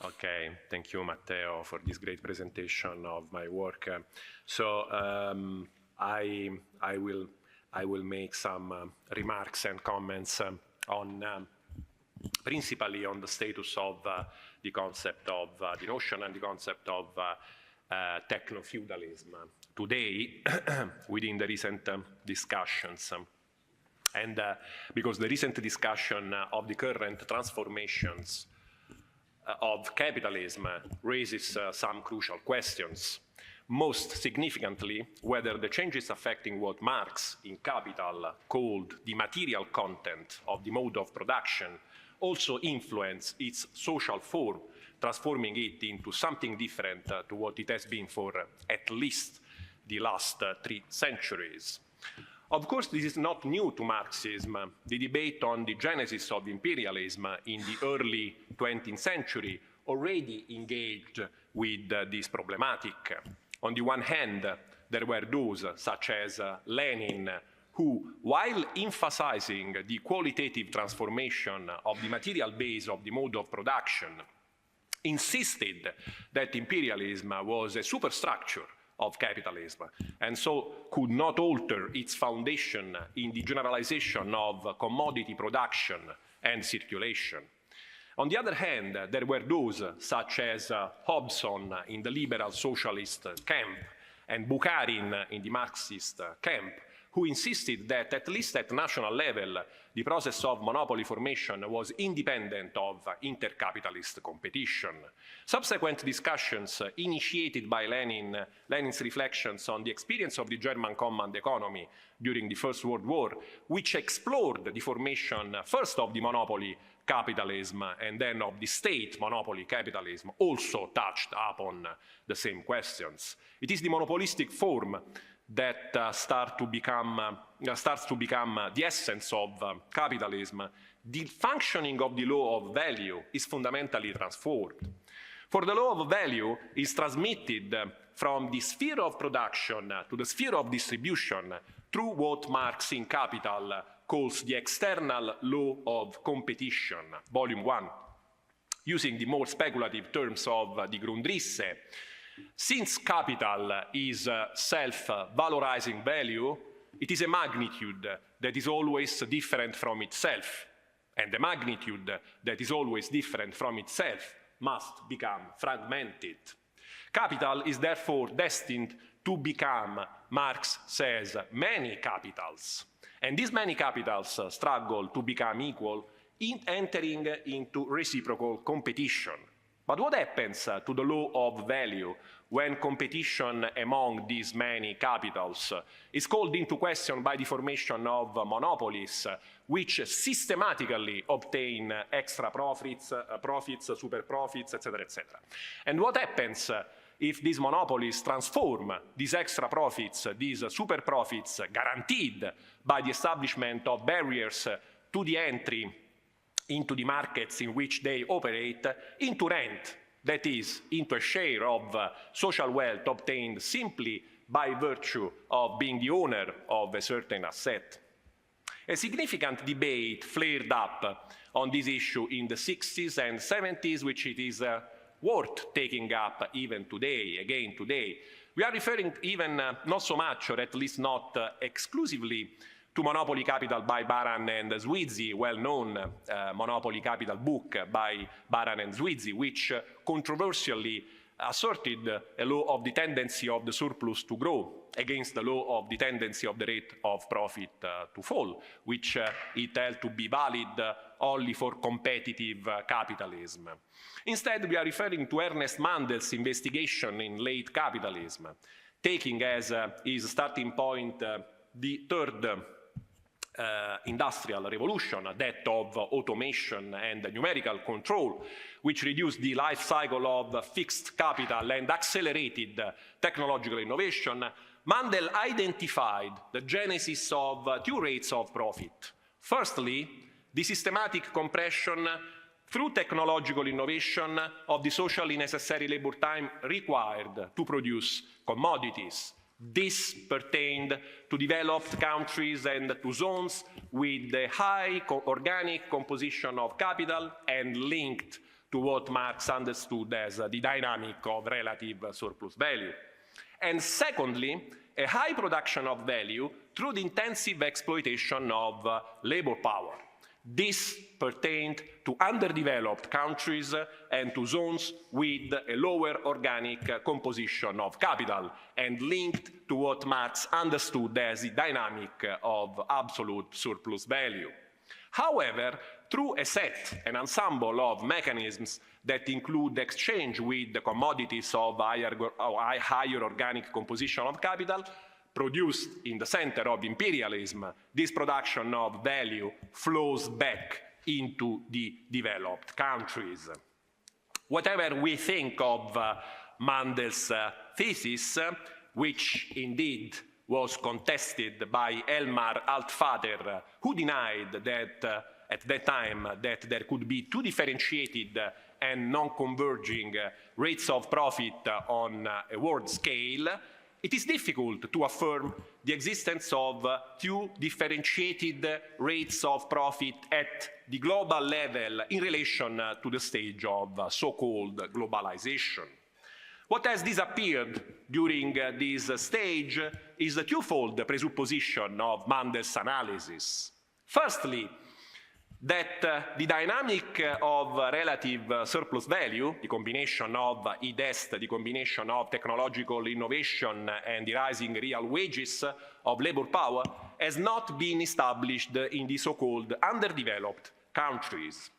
Okay, thank you, Matteo, for this great presentation of my work. I will make some remarks and comments on principally on the status of the concept of the notion and the concept of techno-feudalism today within the recent discussions. And because the recent discussion of the current transformations of capitalism raises some crucial questions. Most significantly, whether the changes affecting what Marx in Capital called the material content of the mode of production also influence its social form, transforming it into something different to what it has been for at least the last 3 centuries. Of course, this is not new to Marxism. The debate on the genesis of imperialism in the early 20th century already engaged with this problematic. On the one hand, there were those, such as Lenin, who, while emphasizing the qualitative transformation of the material base of the mode of production, insisted that imperialism was a superstructure of capitalism, and so could not alter its foundation in the generalization of commodity production and circulation. On the other hand, there were those, such as Hobson in the liberal socialist camp and Bukharin in the Marxist camp, who insisted that, at least at national level, the process of monopoly formation was independent of inter-capitalist competition. Subsequent discussions initiated by Lenin's reflections on the experience of the German command economy during the First World War, which explored the formation first of the monopoly capitalism and then of the state monopoly capitalism, also touched upon the same questions. It is the monopolistic form that starts to become the essence of capitalism. The functioning of the law of value is fundamentally transformed. For the law of value is transmitted from the sphere of production to the sphere of distribution through what Marx in Capital calls the external law of competition, volume 1, using the more speculative terms of the Grundrisse. Since capital is self-valorizing value, it is a magnitude that is always different from itself, and the magnitude that is always different from itself must become fragmented. Capital is therefore destined to become, Marx says, many capitals, and these many capitals struggle to become equal in entering into reciprocal competition. But what happens to the law of value when competition among these many capitals is called into question by the formation of monopolies, which systematically obtain extra profits, super profits, etc., etc. And what happens if these monopolies transform these extra profits, these super profits guaranteed by the establishment of barriers to the entry into the markets in which they operate, into rent, that is, into a share of social wealth obtained simply by virtue of being the owner of a certain asset? A significant debate flared up on this issue in the 60s and 70s, which it is worth taking up even today, again today. We are referring even not so much, or at least not exclusively, to Monopoly Capital by Baran and Zwizzy, well-known Monopoly Capital book by Baran and Zwizzy, which controversially asserted a law of the tendency of the surplus to grow against the law of the tendency of the rate of profit to fall, which it held to be valid only for competitive capitalism. Instead, we are referring to Ernest Mandel's investigation in late capitalism, taking as his starting point the third industrial revolution, that of automation and numerical control, which reduced the life cycle of fixed capital and accelerated technological innovation. Mandel identified the genesis of 2 rates of profit. Firstly, the systematic compression through technological innovation of the socially necessary labor time required to produce commodities. This pertained to developed countries and to zones with a high organic composition of capital and linked to what Marx understood as the dynamic of relative surplus value. And secondly, a high production of value through the intensive exploitation of labor power. This pertained to underdeveloped countries and to zones with a lower organic composition of capital, and linked to what Marx understood as the dynamic of absolute surplus value. However, through a set, an ensemble of mechanisms that include exchange with the commodities of higher organic composition of capital, produced in the center of imperialism, this production of value flows back into the developed countries. Whatever we think of Mandel's thesis, which indeed was contested by Elmar Altvater, who denied that at that time that there could be two differentiated and non-converging rates of profit on a world scale, it is difficult to affirm the existence of two differentiated rates of profit at the global level in relation to the stage of so-called globalization. What has disappeared during this stage is the twofold presupposition of Mandel's analysis. Firstly, that the dynamic of relative surplus value, the combination of IDEST, the combination of technological innovation and the rising real wages of labor power, has not been established in the so-called underdeveloped countries.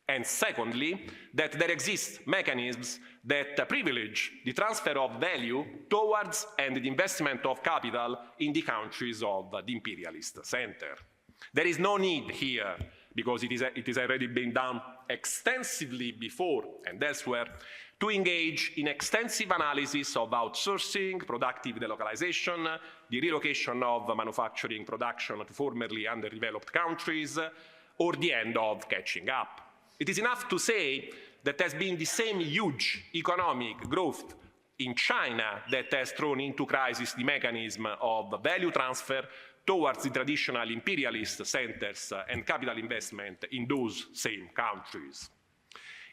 And secondly, that there exist mechanisms that privilege the transfer of value towards and the investment of capital in the countries of the imperialist center. There is no need here, because it is already been done extensively before and elsewhere, to engage in extensive analysis of outsourcing, productive delocalization, the relocation of manufacturing production to formerly underdeveloped countries, or the end of catching up. It is enough to say that there has been the same huge economic growth in China that has thrown into crisis the mechanism of value transfer towards the traditional imperialist centers and capital investment in those same countries.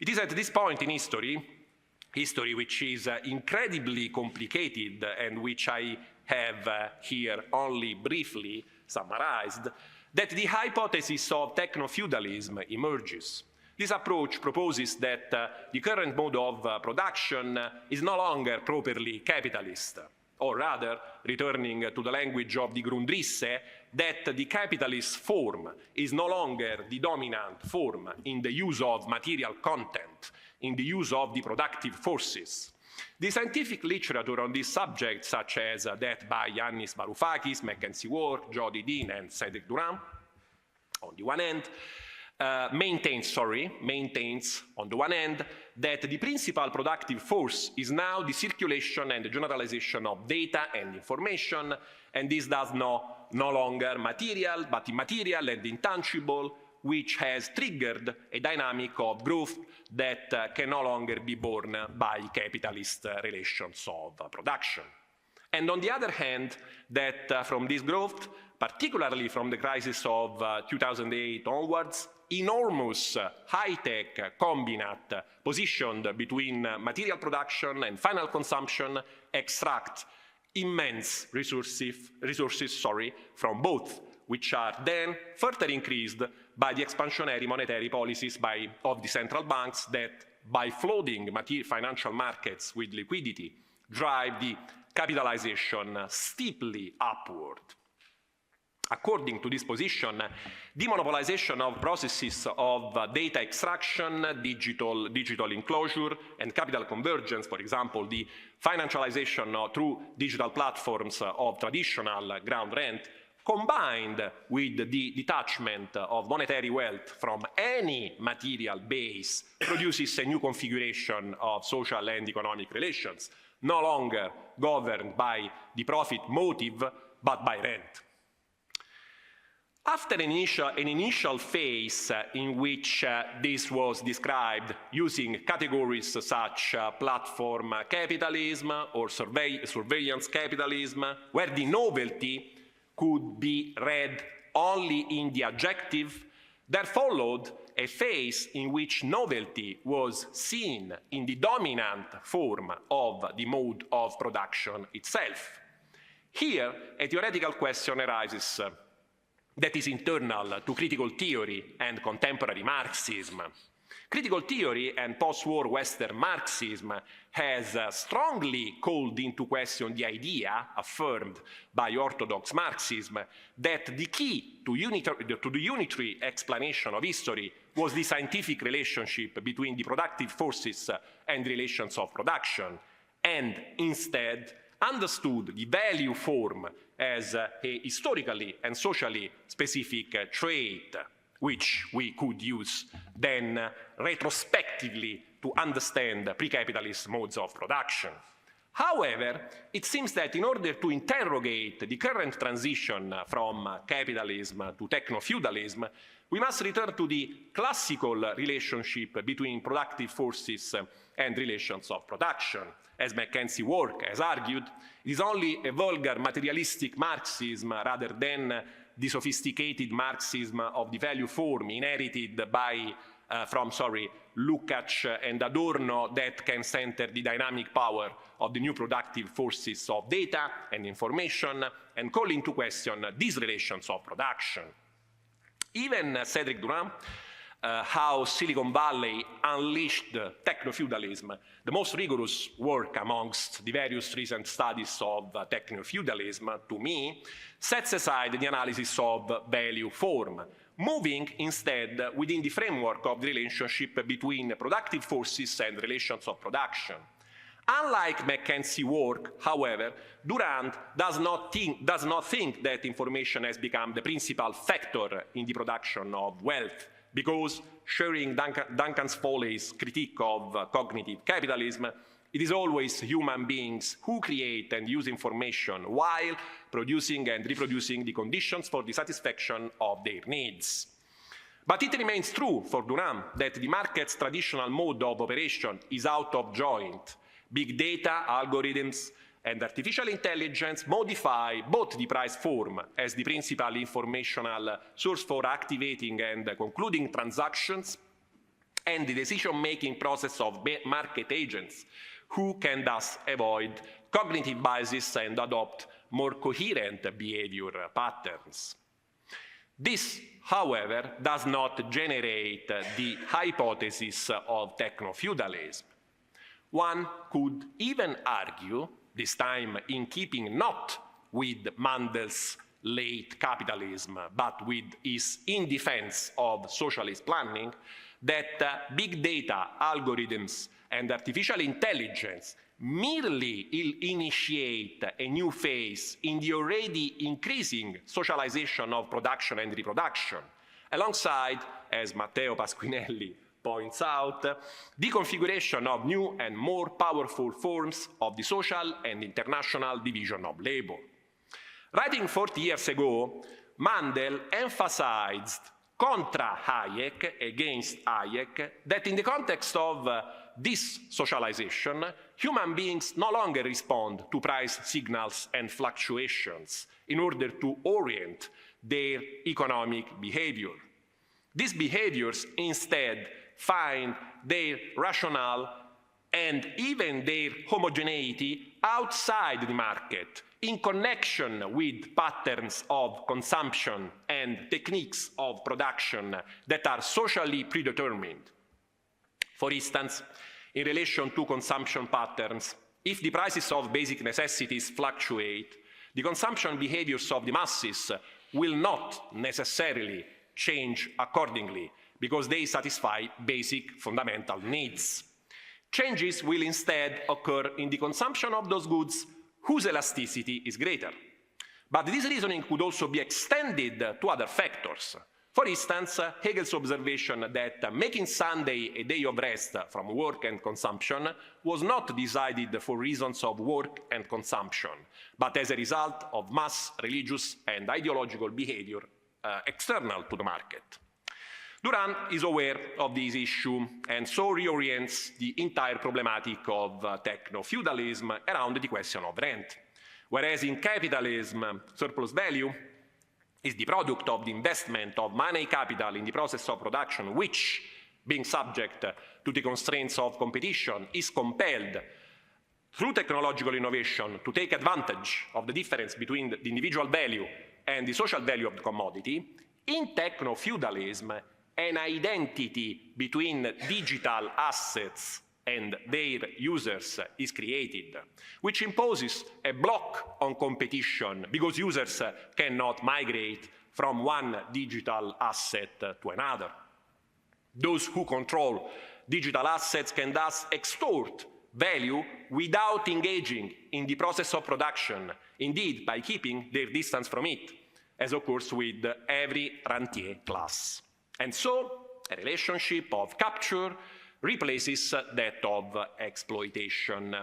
It is at this point in history which is incredibly complicated and which I have here only briefly summarized, that the hypothesis of techno-feudalism emerges. This approach proposes that the current mode of production is no longer properly capitalist, or rather, returning to the language of the Grundrisse, that the capitalist form is no longer the dominant form in the use of material content, in the use of the productive forces. The scientific literature on this subject, such as that by Yannis Varoufakis, Mackenzie Ward, Jody Dean, and Cedric Durand, on the one hand, maintains on the one hand that the principal productive force is now the circulation and the generalization of data and information, and this does no longer material, but immaterial and intangible, which has triggered a dynamic of growth that can no longer be borne by capitalist relations of production. And on the other hand, that from this growth, particularly from the crisis of 2008 onwards, enormous high-tech combinate positioned between material production and final consumption extract immense resources from both, which are then further increased by the expansionary monetary policies of the central banks that, by flooding financial markets with liquidity, drive the capitalization steeply upward. According to this position, demonopolization of processes of data extraction, digital enclosure, and capital convergence, for example, the financialization through digital platforms of traditional ground rent, combined with the detachment of monetary wealth from any material base, produces a new configuration of social and economic relations, no longer governed by the profit motive, but by rent. After an initial phase in which this was described using categories such platform capitalism or surveillance capitalism, where the novelty could be read only in the adjective, there followed a phase in which novelty was seen in the dominant form of the mode of production itself. Here, a theoretical question arises that is internal to critical theory and contemporary Marxism. Critical theory and post-war Western Marxism has strongly called into question the idea, affirmed by orthodox Marxism, that the key to the unitary explanation of history was the scientific relationship between the productive forces and relations of production, and instead understood the value form as a historically and socially specific trait, which we could use then retrospectively to understand pre-capitalist modes of production. However, it seems that in order to interrogate the current transition from capitalism to techno-feudalism, we must return to the classical relationship between productive forces and relations of production. As Mackenzie Work has argued, it is only a vulgar materialistic Marxism rather than the sophisticated Marxism of the value form inherited from Lukács and Adorno that can center the dynamic power of the new productive forces of data and information and call into question these relations of production. Even Cédric Durand, how Silicon Valley unleashed techno-feudalism, the most rigorous work amongst the various recent studies of techno-feudalism, to me, sets aside the analysis of value form, moving instead within the framework of the relationship between productive forces and relations of production. Unlike Mackenzie Work, however, Durand does not think that information has become the principal factor in the production of wealth, because, sharing Duncan Foley's critique of cognitive capitalism, it is always human beings who create and use information while producing and reproducing the conditions for the satisfaction of their needs. But it remains true for Durand that the market's traditional mode of operation is out of joint. Big data, algorithms, and artificial intelligence modify both the price form as the principal informational source for activating and concluding transactions and the decision-making process of market agents, who can thus avoid cognitive biases and adopt more coherent behavior patterns. This, however, does not generate the hypothesis of techno-feudalism. One could even argue, this time in keeping not with Mandel's late capitalism, but with his in defense of socialist planning, that big data, algorithms, and artificial intelligence merely initiate a new phase in the already increasing socialization of production and reproduction, alongside, as Matteo Pasquinelli points out, the configuration of new and more powerful forms of the social and international division of labor. Writing 40 years ago, Mandel emphasized contra Hayek, against Hayek, that in the context of this socialization, human beings no longer respond to price signals and fluctuations in order to orient their economic behavior. These behaviors instead find their rationale and even their homogeneity outside the market, in connection with patterns of consumption and techniques of production that are socially predetermined. For instance, in relation to consumption patterns, if the prices of basic necessities fluctuate, the consumption behaviors of the masses will not necessarily change accordingly, because they satisfy basic fundamental needs. Changes will instead occur in the consumption of those goods whose elasticity is greater. But this reasoning could also be extended to other factors. For instance, Hegel's observation that making Sunday a day of rest from work and consumption was not decided for reasons of work and consumption, but as a result of mass religious and ideological behavior external to the market. Durand is aware of this issue and so reorients the entire problematic of techno-feudalism around the question of rent. Whereas in capitalism, surplus value is the product of the investment of money capital in the process of production, which, being subject to the constraints of competition, is compelled through technological innovation to take advantage of the difference between the individual value and the social value of the commodity, in techno-feudalism, an identity between digital assets and their users is created, which imposes a block on competition because users cannot migrate from one digital asset to another. Those who control digital assets can thus extort value without engaging in the process of production, indeed by keeping their distance from it, as occurs with every rentier class. And so, a relationship of capture replaces that of exploitation.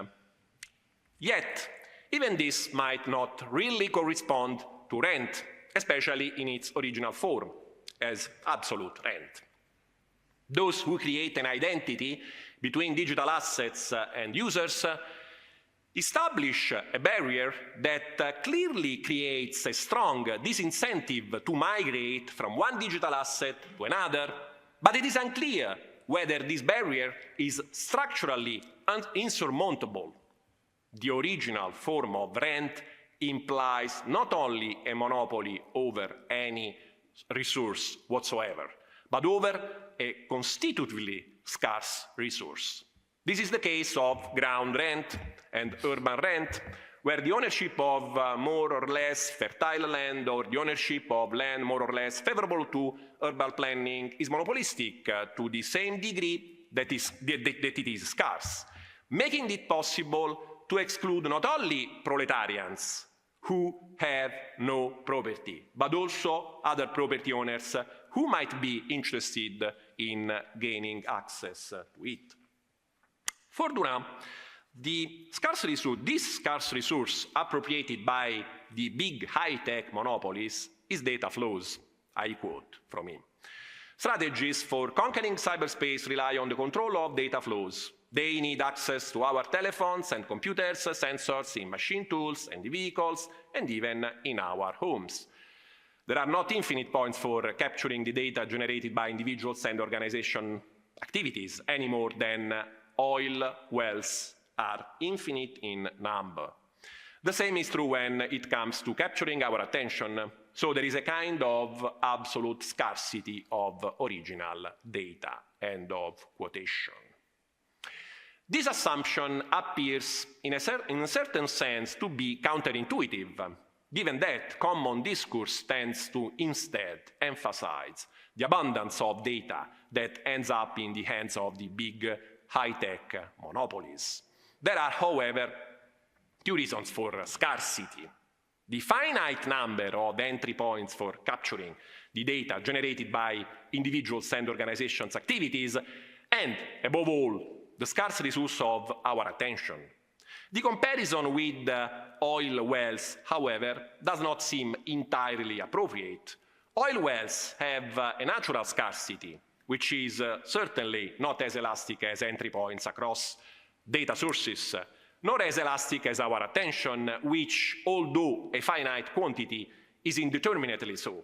Yet, even this might not really correspond to rent, especially in its original form, as absolute rent. Those who create an identity between digital assets and users establish a barrier that clearly creates a strong disincentive to migrate from one digital asset to another, but it is unclear whether this barrier is structurally insurmountable. The original form of rent implies not only a monopoly over any resource whatsoever, but over a constitutively scarce resource. This is the case of ground rent and urban rent, where the ownership of more or less fertile land or the ownership of land more or less favorable to urban planning is monopolistic to the same degree that it is scarce, making it possible to exclude not only proletarians who have no property, but also other property owners who might be interested in gaining access to it. For Durand, this scarce resource appropriated by the big high-tech monopolies is data flows. I quote from him. Strategies for conquering cyberspace rely on the control of data flows. They need access to our telephones and computers, sensors in machine tools and vehicles, and even in our homes. There are not infinite points for capturing the data generated by individuals and organization activities any more than oil wells are infinite in number. The same is true when it comes to capturing our attention, so there is a kind of absolute scarcity of original data. End of quotation. This assumption appears in a certain sense to be counterintuitive, given that common discourse tends to instead emphasize the abundance of data that ends up in the hands of the big high-tech monopolies. There are, however, two reasons for scarcity. The finite number of entry points for capturing the data generated by individuals and organizations' activities, and, above all, the scarce resource of our attention. The comparison with oil wells, however, does not seem entirely appropriate. Oil wells have a natural scarcity, which is certainly not as elastic as entry points across data sources, nor as elastic as our attention, which, although a finite quantity, is indeterminately so.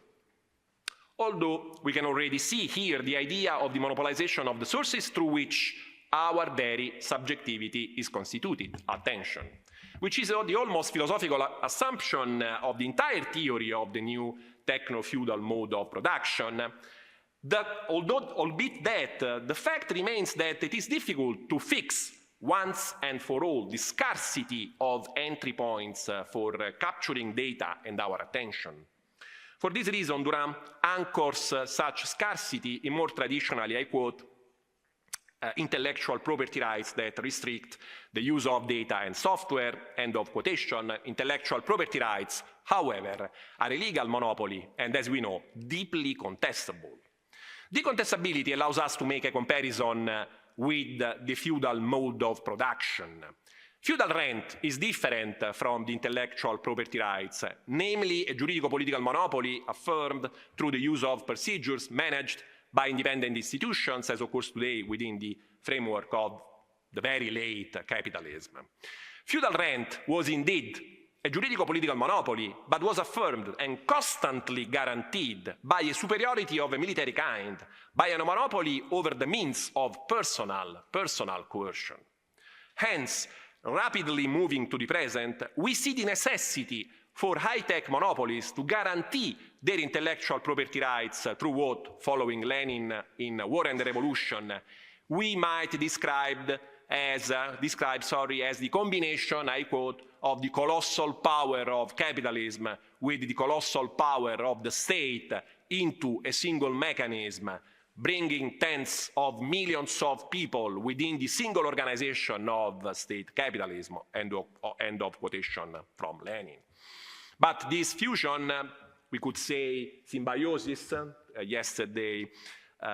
Although we can already see here the idea of the monopolization of the sources through which our very subjectivity is constituted, attention, which is the almost philosophical assumption of the entire theory of the new techno-feudal mode of production. Albeit that the fact remains that it is difficult to fix once and for all the scarcity of entry points for capturing data and our attention. For this reason, Durand anchors such scarcity in more traditionally, I quote, intellectual property rights that restrict the use of data and software, end of quotation. Intellectual property rights, however, are a legal monopoly and, as we know, deeply contestable. The contestability allows us to make a comparison with the feudal mode of production. Feudal rent is different from the intellectual property rights, namely a juridico-political monopoly affirmed through the use of procedures managed by independent institutions, as occurs today within the framework of the very late capitalism. Feudal rent was indeed a juridico-political monopoly, but was affirmed and constantly guaranteed by a superiority of a military kind, by a monopoly over the means of personal coercion. Hence, rapidly moving to the present, we see the necessity for high-tech monopolies to guarantee their intellectual property rights through what, following Lenin in War and the Revolution, we might describe as the combination, I quote, of the colossal power of capitalism with the colossal power of the state into a single mechanism, bringing tens of millions of people within the single organization of state capitalism, end of quotation from Lenin. But this fusion, we could say symbiosis. Yesterday,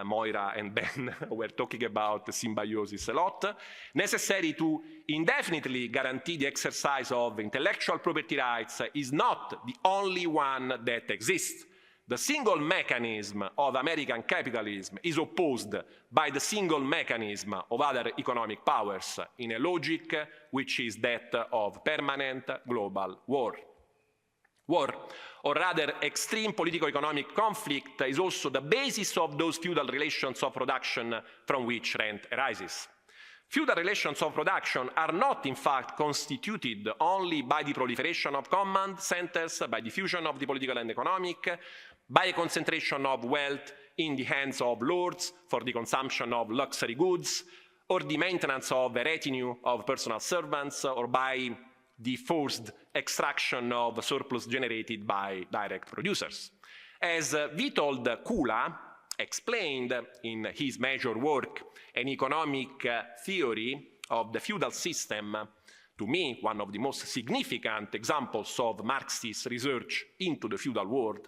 Moira and Ben were talking about symbiosis a lot, necessary to indefinitely guarantee the exercise of intellectual property rights is not the only one that exists. The single mechanism of American capitalism is opposed by the single mechanism of other economic powers in a logic which is that of permanent global war. War, or rather extreme politico-economic conflict, is also the basis of those feudal relations of production from which rent arises. Feudal relations of production are not, in fact, constituted only by the proliferation of command centers, by the fusion of the political and economic, by a concentration of wealth in the hands of lords for the consumption of luxury goods, or the maintenance of a retinue of personal servants, or by the forced extraction of surplus generated by direct producers. As Witold Kula explained in his major work, An Economic Theory of the Feudal System, to me, one of the most significant examples of Marxist research into the feudal world,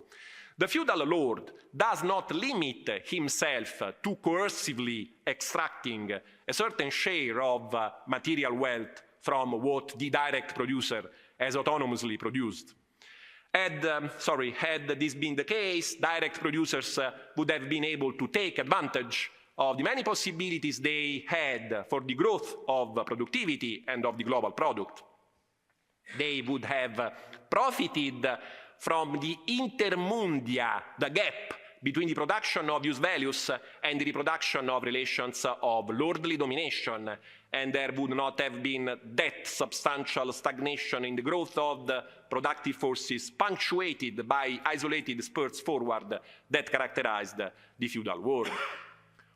the feudal lord does not limit himself to coercively extracting a certain share of material wealth from what the direct producer has autonomously produced. Had this been the case, direct producers would have been able to take advantage of the many possibilities they had for the growth of productivity and of the global product. They would have profited from the intermundia, the gap between the production of use values and the reproduction of relations of lordly domination, and there would not have been that substantial stagnation in the growth of the productive forces punctuated by isolated spurts forward that characterized the feudal world.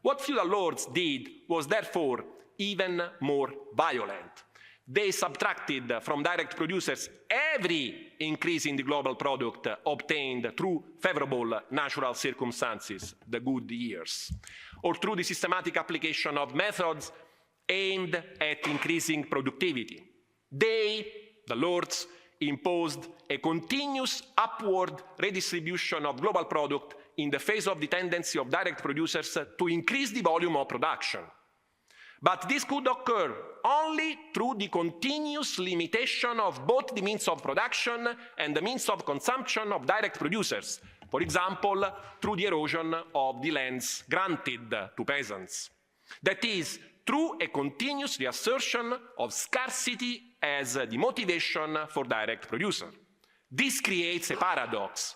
What feudal lords did was therefore even more violent. They subtracted from direct producers every increase in the global product obtained through favorable natural circumstances, the good years, or through the systematic application of methods aimed at increasing productivity. They, the lords, imposed a continuous upward redistribution of global product in the face of the tendency of direct producers to increase the volume of production. But this could occur only through the continuous limitation of both the means of production and the means of consumption of direct producers, for example, through the erosion of the lands granted to peasants. That is, through a continuous reassertion of scarcity as the motivation for direct producer. This creates a paradox,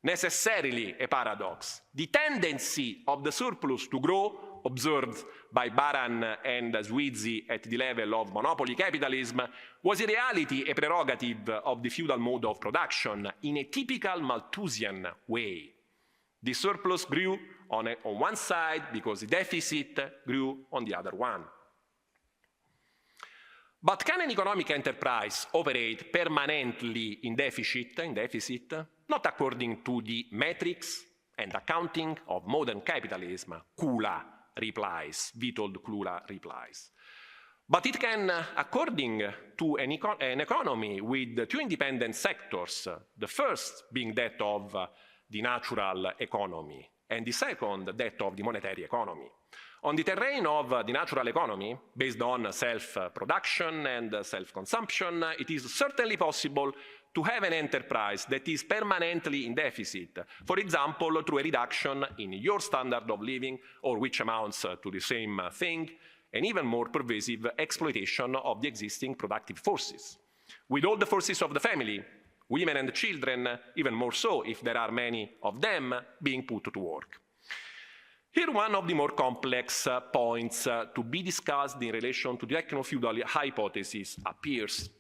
necessarily a paradox. The tendency of the surplus to grow, observed by Baran and Sweezy at the level of monopoly capitalism, was in reality a prerogative of the feudal mode of production in a typical Malthusian way. The surplus grew on one side because the deficit grew on the other one. But can an economic enterprise operate permanently in deficit? Not according to the metrics and accounting of modern capitalism, Kula replies, Witold Kula replies. But it can, according to an economy with two independent sectors, the first being that of the natural economy, and the second that of the monetary economy. On the terrain of the natural economy, based on self-production and self-consumption, it is certainly possible to have an enterprise that is permanently in deficit, for example, through a reduction in your standard of living, or which amounts to the same thing, an even more pervasive exploitation of the existing productive forces. with all the forces of the family, women and children, even more so if there are many of them, being put to work. Here one of the more complex points to be discussed in relation to the techno-feudal hypothesis appears.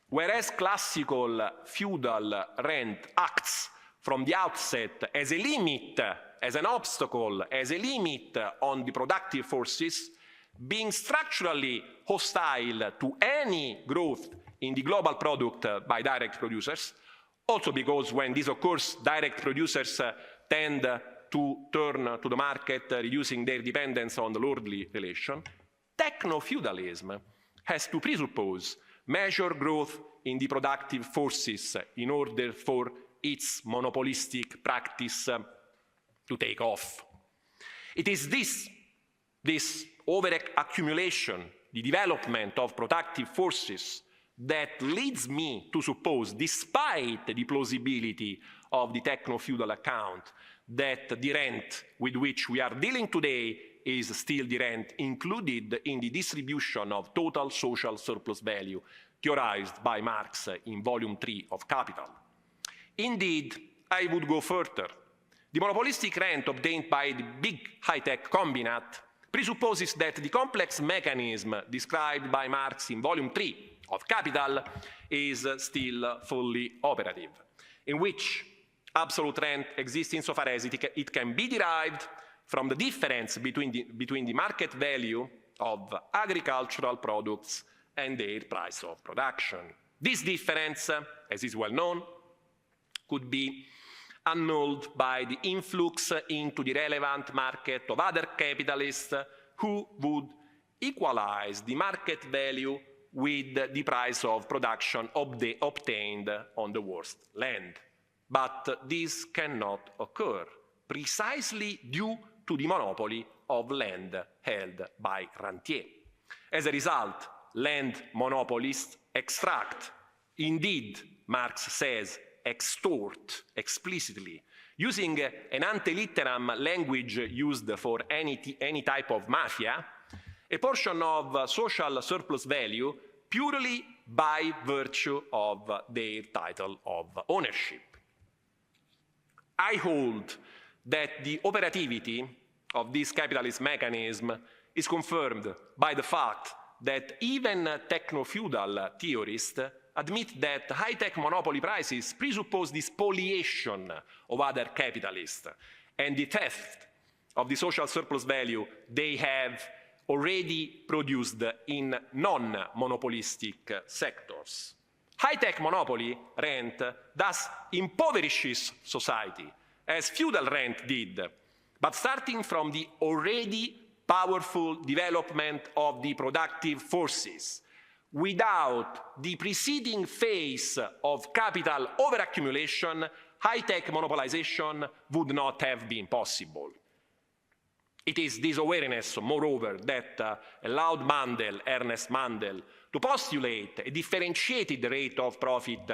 Whereas classical feudal rent acts from the outset as a limit, as an obstacle, as a limit on the productive forces, being structurally hostile to any growth in the global product by direct producers, also because when this occurs, direct producers tend to turn to the market, reducing their dependence on the lordly relation, techno-feudalism has to presuppose measured growth in the productive forces in order for its monopolistic practice to take off. It is this over-accumulation, the development of productive forces, that leads me to suppose, despite the plausibility of the techno-feudal account, that the rent with which we are dealing today is still the rent included in the distribution of total social surplus value theorized by Marx in volume 3 of Capital. Indeed, I would go further. The monopolistic rent obtained by the big high-tech combinat presupposes that the complex mechanism described by Marx in volume 3 of Capital is still fully operative, in which absolute rent exists insofar as it can be derived from the difference between the market value of agricultural products and their price of production. This difference, as is well known, could be annulled by the influx into the relevant market of other capitalists who would equalize the market value with the price of production obtained on the worst land. But this cannot occur precisely due to the monopoly of land held by rentiers. As a result, land monopolists extract, indeed, Marx says, extort explicitly, using an ante-litteram language used for any type of mafia, a portion of social surplus value purely by virtue of their title of ownership. I hold that the operativity of this capitalist mechanism is confirmed by the fact that even techno-feudal theorists admit that high-tech monopoly prices presuppose the spoliation of other capitalists and the theft of the social surplus value they have already produced in non-monopolistic sectors. High-tech monopoly rent thus impoverishes society, as feudal rent did, but starting from the already powerful development of the productive forces, without the preceding phase of capital overaccumulation, high-tech monopolization would not have been possible. It is this awareness, moreover, that allowed Ernest Mandel, to postulate a differentiated rate of profit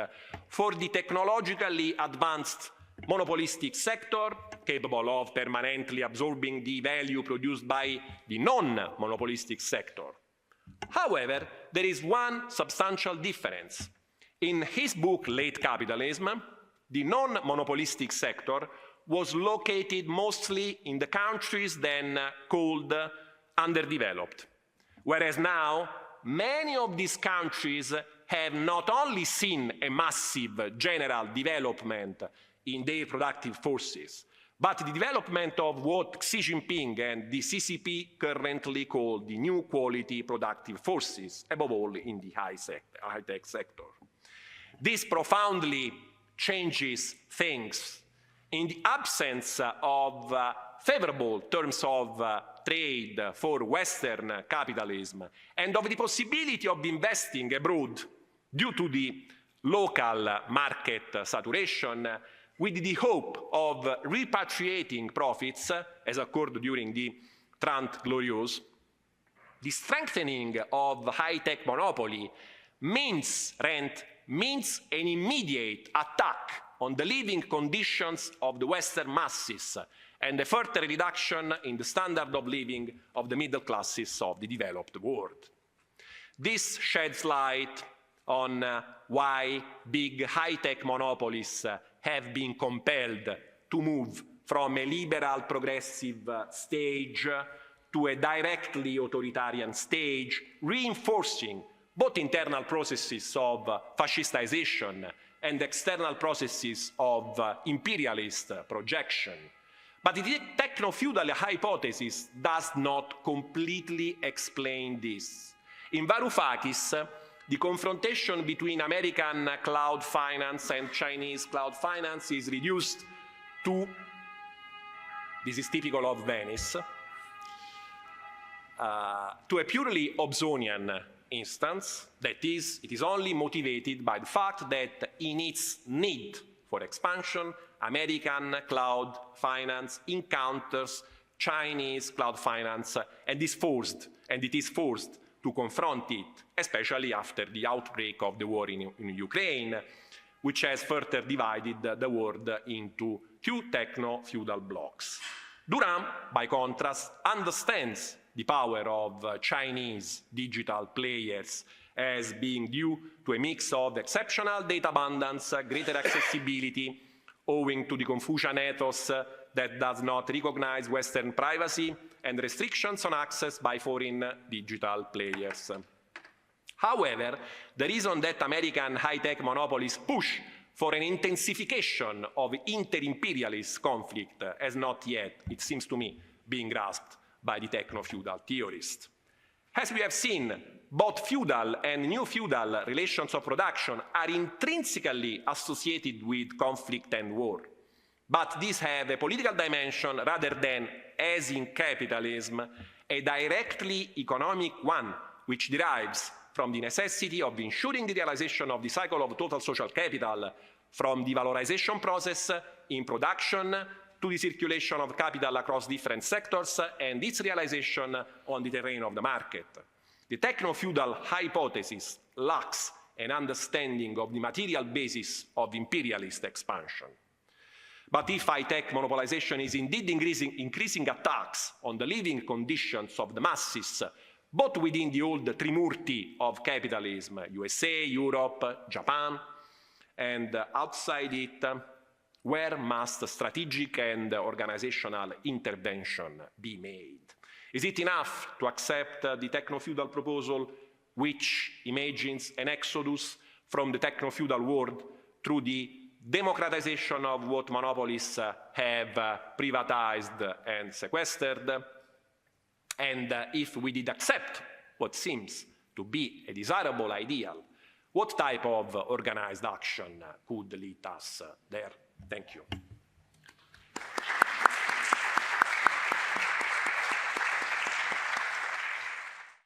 for the technologically advanced monopolistic sector, capable of permanently absorbing the value produced by the non-monopolistic sector. However, there is one substantial difference. In his book, Late Capitalism, the non-monopolistic sector was located mostly in the countries then called underdeveloped, whereas now many of these countries have not only seen a massive general development in their productive forces, but the development of what Xi Jinping and the CCP currently call the new quality productive forces, above all in the high-tech sector. This profoundly changes things. In the absence of favorable terms of trade for Western capitalism and of the possibility of investing abroad due to the local market saturation, with the hope of repatriating profits, as occurred during the Trente Glorieuses, the strengthening of high-tech monopoly means an immediate attack on the living conditions of the Western masses and a further reduction in the standard of living of the middle classes of the developed world. This sheds light on why big high-tech monopolies have been compelled to move from a liberal progressive stage to a directly authoritarian stage, reinforcing both internal processes of fascistization and external processes of imperialist projection. But the techno-feudal hypothesis does not completely explain this. In Varoufakis, the confrontation between American cloud finance and Chinese cloud finance is reduced to, this is typical of Venice, to a purely Hobsonian instance, that is, it is only motivated by the fact that in its need for expansion, American cloud finance encounters Chinese cloud finance and it is forced to confront it, especially after the outbreak of the war in Ukraine, which has further divided the world into two techno-feudal blocks. Durand, by contrast, understands the power of Chinese digital players as being due to a mix of exceptional data abundance, greater accessibility, owing to the Confucian ethos that does not recognize Western privacy, and restrictions on access by foreign digital players. However, the reason that American high-tech monopolies push for an intensification of inter-imperialist conflict has not yet, it seems to me, been grasped by the techno-feudal theorists. As we have seen, both feudal and new feudal relations of production are intrinsically associated with conflict and war. But these have a political dimension rather than, as in capitalism, a directly economic one, which derives from the necessity of ensuring the realization of the cycle of total social capital, from the valorization process in production to the circulation of capital across different sectors and its realization on the terrain of the market. The techno-feudal hypothesis lacks an understanding of the material basis of imperialist expansion. But if high-tech monopolization is indeed increasing attacks on the living conditions of the masses, both within the old Trimurti of capitalism, USA, Europe, Japan, and outside it, where must strategic and organizational intervention be made? Is it enough to accept the techno-feudal proposal, which imagines an exodus from the techno-feudal world through the democratization of what monopolies have privatized and sequestered? And if we did accept what seems to be a desirable ideal, what type of organized action could lead us there? Thank you.